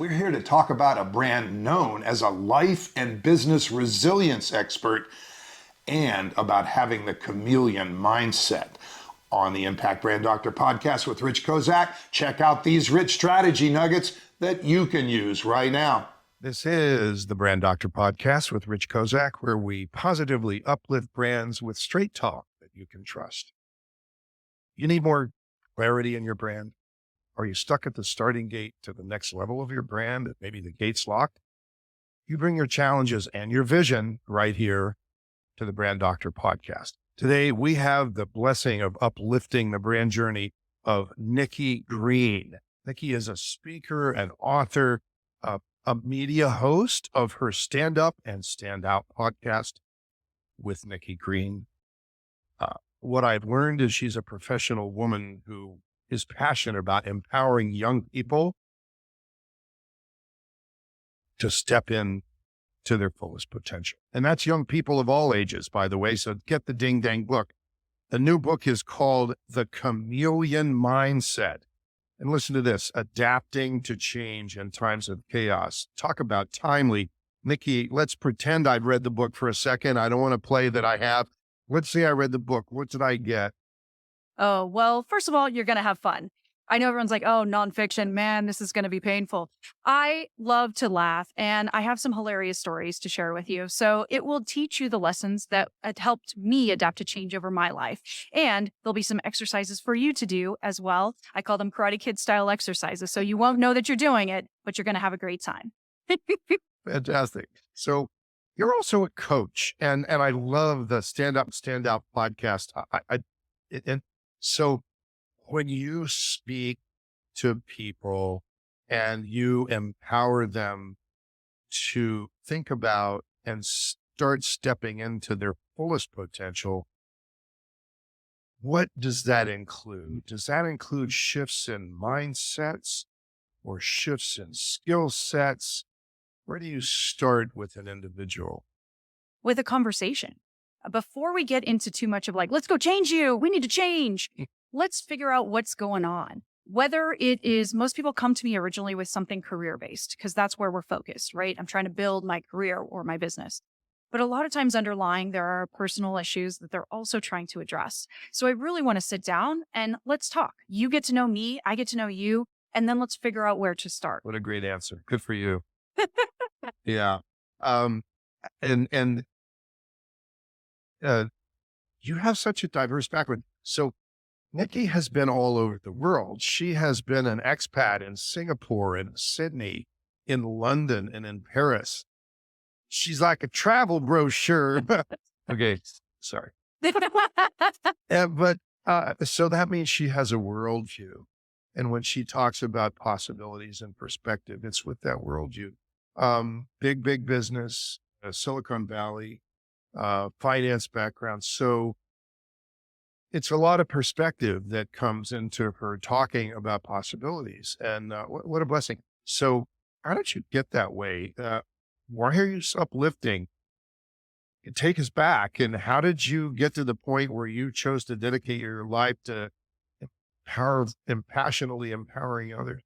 we're here to talk about a brand known as a life and business resilience expert and about having the chameleon mindset. On the Impact Brand Doctor podcast with Rich Kozak, check out these rich strategy nuggets that you can use right now. This is the Brand Doctor podcast with Rich Kozak, where we positively uplift brands with straight talk that you can trust. You need more clarity in your brand? Are you stuck at the starting gate to the next level of your brand that maybe the gate's locked? You bring your challenges and your vision right here to the Brand Doctor podcast. Today, we have the blessing of uplifting the brand journey of Nikki Green. Nikki is a speaker, an author, a media host of her Stand Up and Stand Out podcast with Nikki Green. What I've learned is she's a professional woman who is passionate about empowering young people to step in to their fullest potential. And that's young people of all ages, by the way. So get the ding dang book. The new book is called The Chameleon Mindset. And listen to this, adapting to change in times of chaos. Talk about timely. Nikki, let's pretend I've read the book for a second. I don't want to play that I have. Let's say I read the book. What did I get? Oh, well, first of all, you're going to have fun. I know everyone's like, oh, nonfiction, man, this is going to be painful. I love to laugh, and I have some hilarious stories to share with you. So it will teach you the lessons that helped me adapt to change over my life. And there'll be some exercises for you to do as well. I call them Karate Kid style exercises. So you won't know that you're doing it, but you're going to have a great time. Fantastic. So you're also a coach, and I love the Stand Up, Stand Out podcast. And so when you speak to people and you empower them to think about and start stepping into their fullest potential, what does that include? Does that include shifts in mindsets or shifts in skill sets? Where do you start with an individual? With a conversation. Before we get into too much of like, let's go change you, we need to change. Let's figure out what's going on. Whether it is, most people come to me originally with something career-based because that's where we're focused, right? I'm trying to build my career or my business. But a lot of times underlying, there are personal issues that they're also trying to address. So I really want to sit down and let's talk. You get to know me, I get to know you, and then let's figure out where to start. What a great answer. Good for you. Yeah. You have such a diverse background. So Nikki has been all over the world. She has been an expat in Singapore, in Sydney, in London, and in Paris. She's like a travel brochure. Okay, sorry. So that means she has a worldview. And when she talks about possibilities and perspective, it's with that worldview. Big business, Silicon Valley, finance background. So it's a lot of perspective that comes into her talking about possibilities, and what a blessing. So how did you get that way? Why are you uplifting? Take us back, and how did you get to the point where you chose to dedicate your life to passionately empowering others?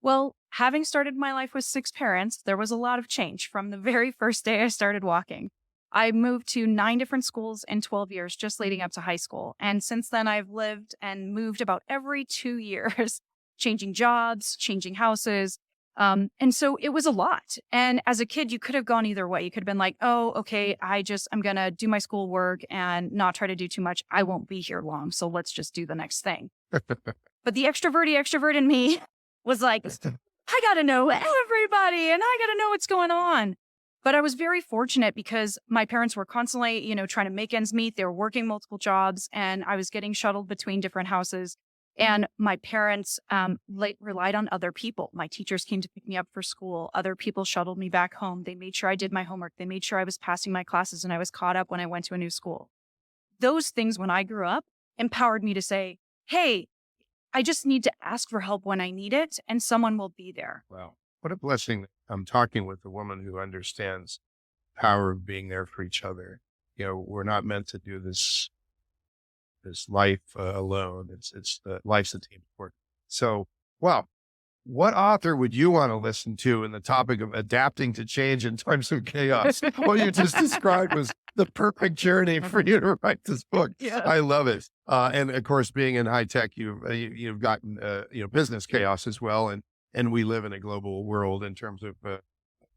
Well, having started my life with 6 parents, there was a lot of change from the very first day I started walking. I moved to 9 different schools in 12 years, just leading up to high school. And since then, I've lived and moved about every 2 years, changing jobs, changing houses. And so it was a lot. And as a kid, you could have gone either way. You could have been like, oh, okay, I'm going to do my schoolwork and not try to do too much. I won't be here long. So let's just do the next thing. But the extrovert in me was like, I got to know everybody and I got to know what's going on. But I was very fortunate because my parents were constantly, trying to make ends meet. They were working multiple jobs and I was getting shuttled between different houses. And my parents relied on other people. My teachers came to pick me up for school. Other people shuttled me back home. They made sure I did my homework. They made sure I was passing my classes and I was caught up when I went to a new school. Those things, when I grew up, empowered me to say, hey, I just need to ask for help when I need it and someone will be there. Wow. What a blessing. I'm talking with a woman who understands the power of being there for each other. We're not meant to do this life alone. It's life's a team sport. So, wow. what author would you want to listen to in the topic of adapting to change in times of chaos? What you just described was the perfect journey for you to write this book. Yeah. I love it. And of course, being in high tech, you've gotten, business chaos as well. And we live in a global world in terms of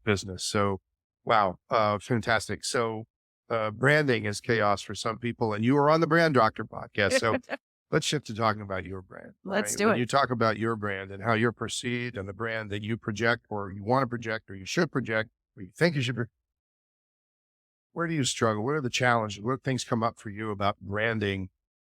business. So, wow, fantastic. So, branding is chaos for some people, and you are on the Brand Doctor podcast. So let's shift to talking about your brand. Let's do When it. you talk about your brand and how you're perceived and the brand that you project or you want to project or you should project or you think you should, where do you struggle? What are the challenges? What things come up for you about branding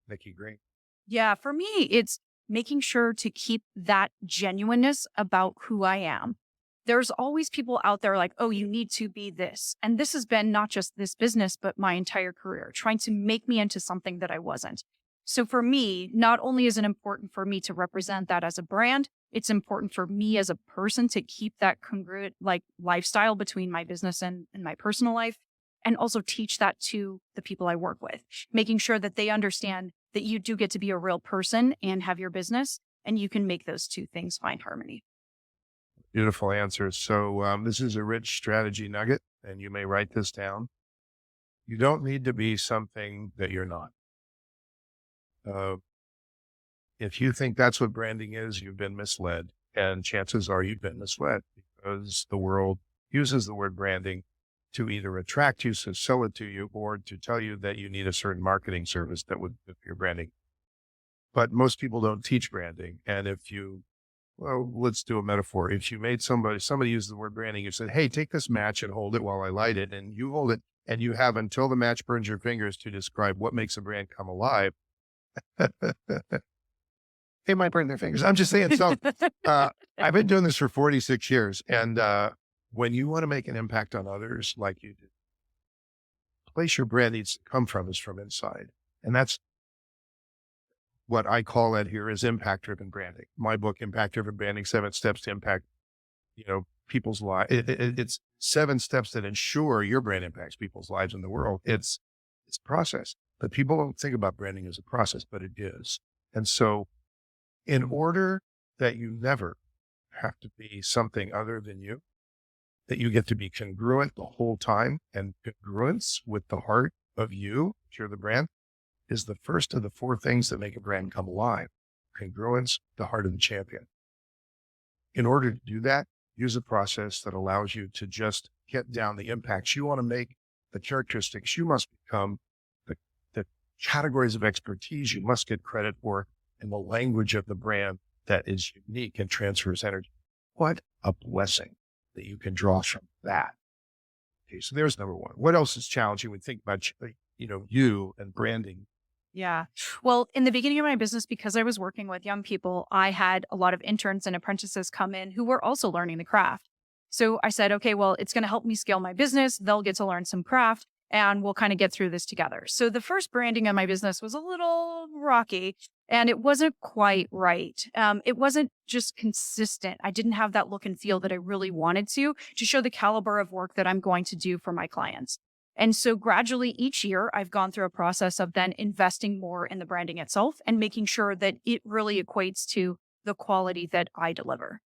Nikki Green? Yeah, for me, it's making sure to keep that genuineness about who I am. There's always people out there like, oh, you need to be this. And this has been not just this business, but my entire career, trying to make me into something that I wasn't. So for me, not only is it important for me to represent that as a brand, it's important for me as a person to keep that congruent lifestyle between my business and my personal life, and also teach that to the people I work with, making sure that they understand that you do get to be a real person and have your business, and you can make those two things find harmony. Beautiful answers. So this is a rich strategy nugget, and you may write this down. You don't need to be something that you're not. If you think that's what branding is, you've been misled. And chances are you've been misled because the world uses the word branding to either attract you, so sell it to you, or to tell you that you need a certain marketing service that would fit your branding. But most people don't teach branding. And let's do a metaphor. If you made somebody used the word branding, you said, hey, take this match and hold it while I light it. And you hold it and you have until the match burns your fingers to describe what makes a brand come alive. They might burn their fingers. I'm just saying. So I've been doing this for 46 years. And when you want to make an impact on others like you do, the place your brand needs to come from is from inside. And that's what I call it here is impact-driven branding. My book, Impact-Driven Branding, 7 Steps to Impact, people's lives. It's 7 steps that ensure your brand impacts people's lives in the world. It's a process, but people don't think about branding as a process, but it is. And so in order that you never have to be something other than you, that you get to be congruent the whole time, and congruence with the heart of you, if you're the brand, is the first of the 4 things that make a brand come alive. Congruence, the heart of the champion. In order to do that, use a process that allows you to just get down the impacts you want to make, the characteristics you must become, the categories of expertise you must get credit for, and the language of the brand that is unique and transfers energy. What a blessing that you can draw from that. Okay, so there's number 1. What else is challenging when you think about, you and branding? Yeah. Well, in the beginning of my business, because I was working with young people, I had a lot of interns and apprentices come in who were also learning the craft. So I said, okay, well, it's going to help me scale my business. They'll get to learn some craft and we'll kind of get through this together. So the first branding of my business was a little rocky and it wasn't quite right. It wasn't just consistent. I didn't have that look and feel that I really wanted to show the caliber of work that I'm going to do for my clients. And so gradually each year, I've gone through a process of then investing more in the branding itself and making sure that it really equates to the quality that I deliver.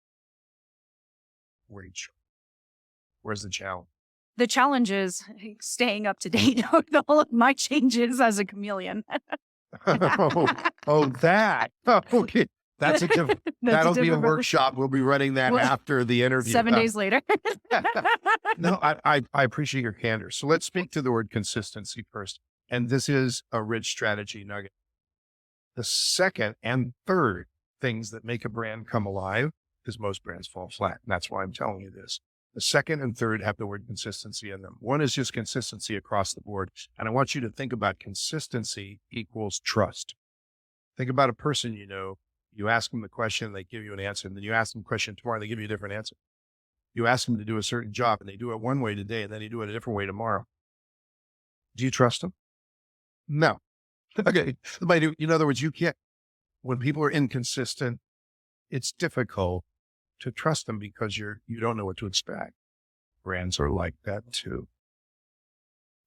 Where's the challenge? The challenge is staying up to date with all of my changes as a chameleon. That. Okay. That'll be a workshop. We'll be running that after the interview. 7 days later. No, I appreciate your candor. So let's speak to the word consistency first. And this is a rich strategy nugget. The second and third things that make a brand come alive, because most brands fall flat. And that's why I'm telling you this. The second and third have the word consistency in them. One is just consistency across the board. And I want you to think about consistency equals trust. Think about a person, you ask them the question, they give you an answer. And then you ask them a question tomorrow, they give you a different answer. You ask them to do a certain job and they do it one way today and then you do it a different way tomorrow. Do you trust them? No. Okay. In other words, you can't, when people are inconsistent, it's difficult to trust them because you don't know what to expect. Brands are like that too.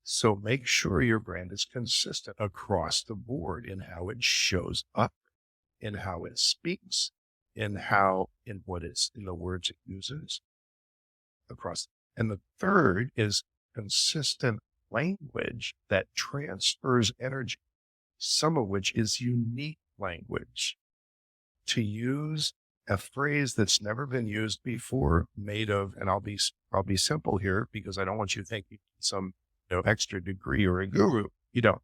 So make sure your brand is consistent across the board in how it shows up, in how it speaks, in in the words it uses across. And the third is consistent language that transfers energy, some of which is unique language. To use a phrase that's never been used before, made of, and I'll be simple here because I don't want you to think you need some extra degree or a guru. You don't.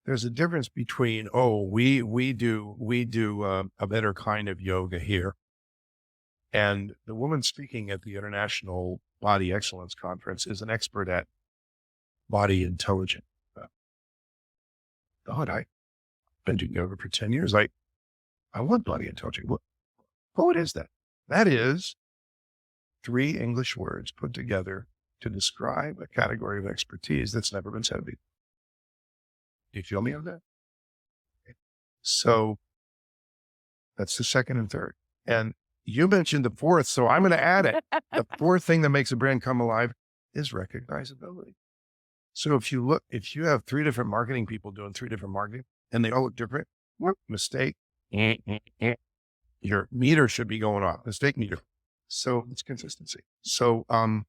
There's a difference between, we do a better kind of yoga here. And the woman speaking at the International Body Excellence Conference is an expert at body intelligence. God, I've been doing yoga for 10 years. I want body intelligence. What is that? That is 3 English words put together to describe a category of expertise that's never been said before. Do you feel me on that? Okay. So that's the second and third. And you mentioned the fourth, so I'm going to add it. The fourth thing that makes a brand come alive is recognizability. So if you have 3 different marketing people doing 3 different marketing and they all look different, mistake. Your meter should be going off, mistake meter. So it's consistency. So I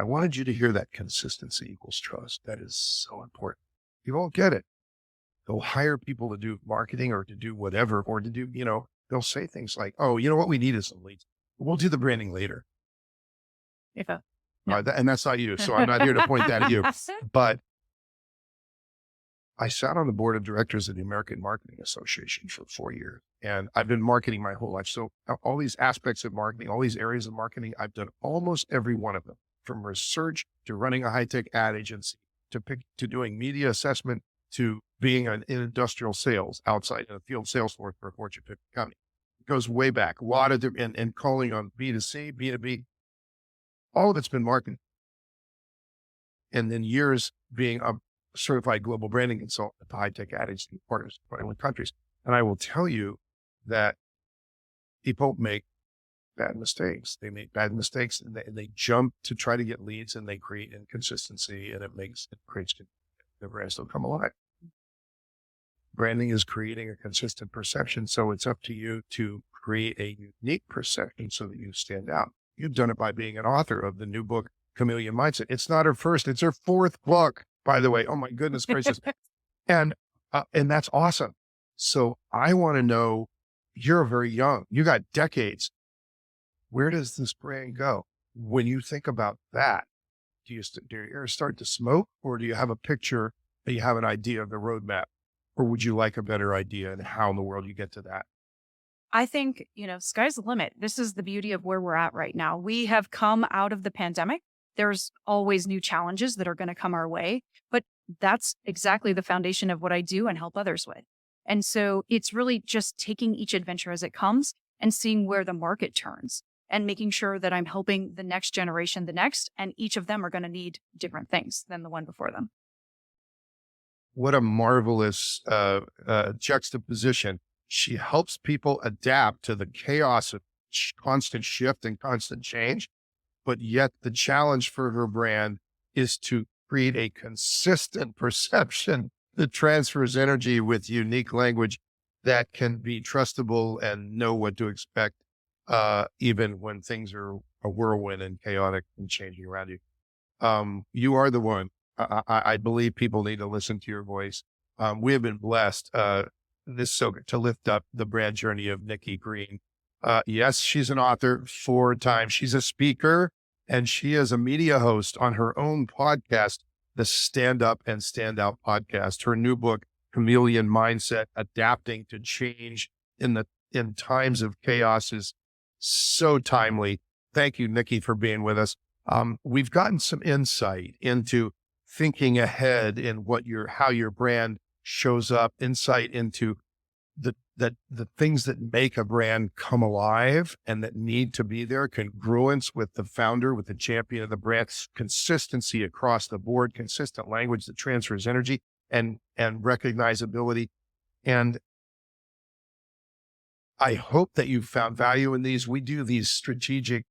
wanted you to hear that consistency equals trust. That is so important. You won't get it. They'll hire people to do marketing or to do whatever, or to do, they'll say things like, oh, you know what we need is some leads. We'll do the branding later. Yeah. And that's not you. So I'm not here to point that at you. But I sat on the board of directors of the American Marketing Association for 4 years, and I've been marketing my whole life. So all these aspects of marketing, all these areas of marketing, I've done almost every one of them, from research to running a high-tech ad agency, to doing media assessment, to being in industrial sales outside in a field sales force for a Fortune 50 company. It goes way back. A lot of and calling on B2C, B2B, all of it's been marketing. And then years being a certified global branding consultant at the high-tech ad agency partners in 21 countries. And I will tell you that people make bad mistakes. They make bad mistakes and they jump to try to get leads, and they create inconsistency, and it creates the brands don't come alive. Branding is creating a consistent perception. So it's up to you to create a unique perception so that you stand out. You've done it by being an author of the new book, Chameleon Mindset. It's not her first, it's her 4th book, by the way. Oh my goodness gracious. And that's awesome. So I want to know, you're very young, you got decades. Where does this brand go? When you think about that, do your ears start to smoke, or do you have a picture that you have an idea of the roadmap? Or would you like a better idea and how in the world you get to that? I think, sky's the limit. This is the beauty of where we're at right now. We have come out of the pandemic. There's always new challenges that are going to come our way, but that's exactly the foundation of what I do and help others with. And so it's really just taking each adventure as it comes and seeing where the market turns and making sure that I'm helping the next generation, and each of them are going to need different things than the one before them. What a marvelous juxtaposition. She helps people adapt to the chaos of constant shift and constant change, but yet the challenge for her brand is to create a consistent perception that transfers energy with unique language that can be trustable and know what to expect, even when things are a whirlwind and chaotic and changing around you. You are the one. I believe people need to listen to your voice. We have been blessed to lift up the brand journey of Nikki Green. Yes, she's an author 4 times. She's a speaker, and she is a media host on her own podcast, the Stand Up and Stand Out podcast. Her new book, Chameleon Mindset, Adapting to Change in Times of Chaos, is so timely. Thank you, Nikki, for being with us. We've gotten some insight into thinking ahead in how your brand shows up, insight into the things that make a brand come alive and that need to be there, congruence with the founder, with the champion of the brand, consistency across the board, consistent language that transfers energy, and recognizability. And I hope that you found value in these. We do these rich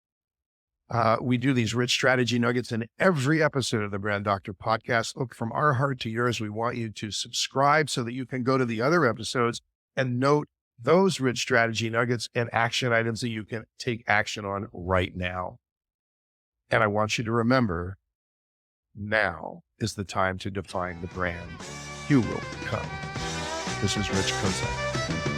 strategy nuggets in every episode of the Brand Doctor podcast. Look, from our heart to yours, we want you to subscribe so that you can go to the other episodes and note those rich strategy nuggets and action items that you can take action on right now. And I want you to remember, now is the time to define the brand you will become. This is Rich Kozak.